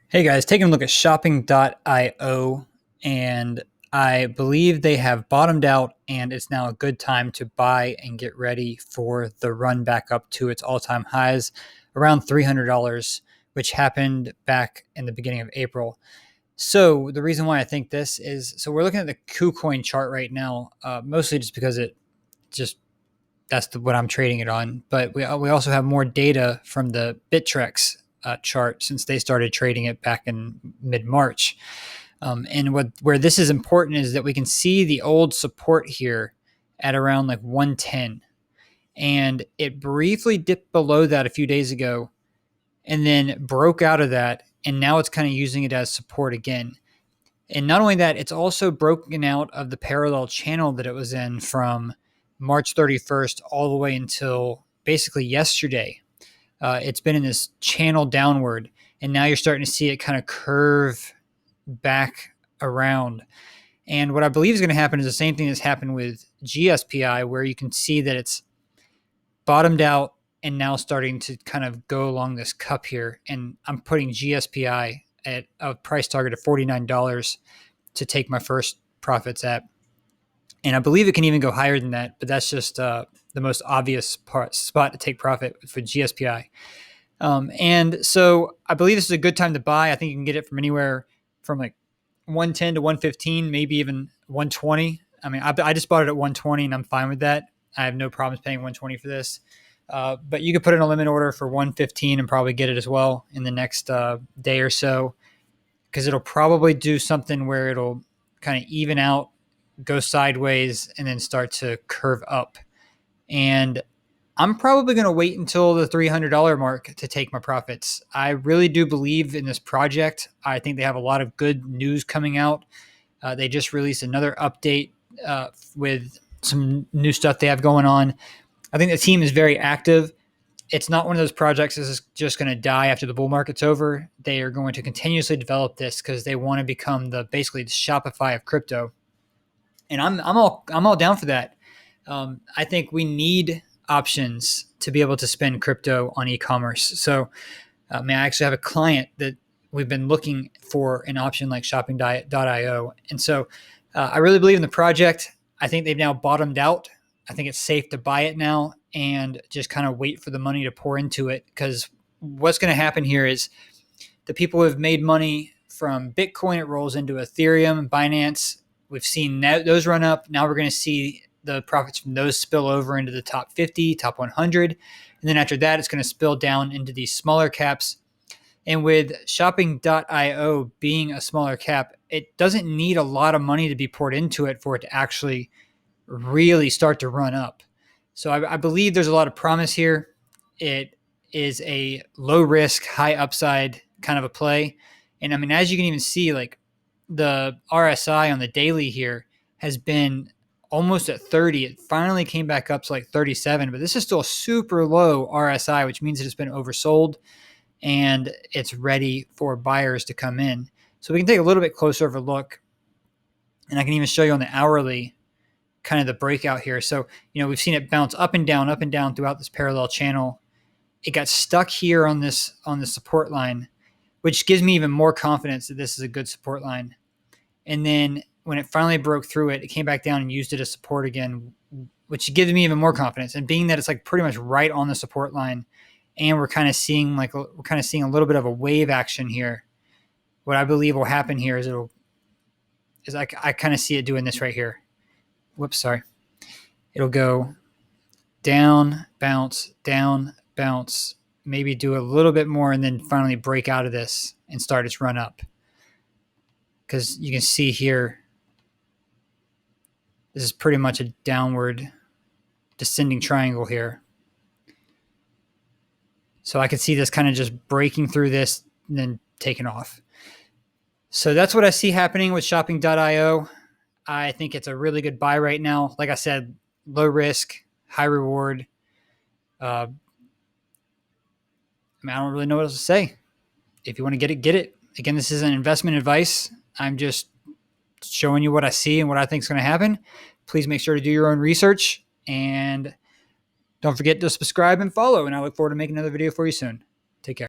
Hey guys, taking a look at shopping.io, and I believe they have bottomed out and it's now a good time to buy and get ready for the run back up to its all-time highs around $300, which happened back in the beginning of April. So the reason why I think this is, we're looking at the KuCoin chart right now, mostly just because it just what I'm trading it on. But we also have more data from the Bittrex chart since they started trading it back in mid March. And where this is important is that we can see the old support here at around like 110, and it briefly dipped below that a few days ago, and then broke out of that, and now it's kind of using it as support again. And not only that, it's also broken out of the parallel channel that it was in from March 31st all the way until basically yesterday. It's been in this channel downward, and now you're starting to see it kind of curve back around. And what I believe is going to happen is the same thing that's happened with GSPI, where you can see that it's bottomed out and now starting to kind of go along this cup here. And I'm putting GSPI at a price target of $49 to take my first profits at. And I believe it can even go higher than that, but that's just the most obvious spot to take profit for GSPI. And so I believe this is a good time to buy. I think you can get it from anywhere from like 110 to 115, maybe even 120. I mean, I just bought it at 120 and I'm fine with that. I have no problems paying 120 for this. But you could put in a limit order for 115 and probably get it as well in the next day or so, because it'll probably do something where it'll kind of even out, go sideways, and then start to curve up. And I'm probably going to wait until the $300 mark to take my profits. I really do believe in this project. I think they have a lot of good news coming out. They just released another update with some new stuff they have going on. I think the team is very active. It's not one of those projects that's just going to die after the bull market's over. They are going to continuously develop this because they want to become basically the Shopify of crypto. And I'm all down for that. I think we need options to be able to spend crypto on e-commerce. So I actually have a client that we've been looking for an option like shopping.io. And so I really believe in the project. I think they've now bottomed out. I think it's safe to buy it now and just kind of wait for the money to pour into it, because what's going to happen here is the people who have made money from Bitcoin, it rolls into Ethereum, Binance. We've seen those run up. Now we're going to see the profits from those spill over into the top 50, top 100. And then after that, it's going to spill down into these smaller caps. And with shopping.io being a smaller cap, it doesn't need a lot of money to be poured into it for it to actually really start to run up. So I believe there's a lot of promise here. It is a low risk, high upside kind of a play. And I mean, as you can even see, like the RSI on the daily here has been almost at 30. It finally came back up to like 37, but this is still a super low RSI, which means that it's been oversold and it's ready for buyers to come in. So we can take a little bit closer of a look, and I can even show you on the hourly kind of the breakout here. So, we've seen it bounce up and down throughout this parallel channel. It got stuck here on the support line, which gives me even more confidence that this is a good support line. And then when it finally broke through it, it came back down and used it as support again, which gives me even more confidence. And being that it's like pretty much right on the support line, and we're kind of seeing a little bit of a wave action here. What I believe will happen here is I kind of see it doing this right here. Whoops, sorry. It'll go down, bounce, maybe do a little bit more, and then finally break out of this and start its run up. Because you can see here, this is pretty much a downward descending triangle here. So I could see this kind of just breaking through this and then taking off. So that's what I see happening with shopping.io. I think it's a really good buy right now. Like I said, low risk, high reward. I don't really know what else to say. If you want to get it, get it. Again, this isn't investment advice. I'm just showing you what I see and what I think is going to happen. Please make sure to do your own research, and don't forget to subscribe and follow. And I look forward to making another video for you soon. Take care.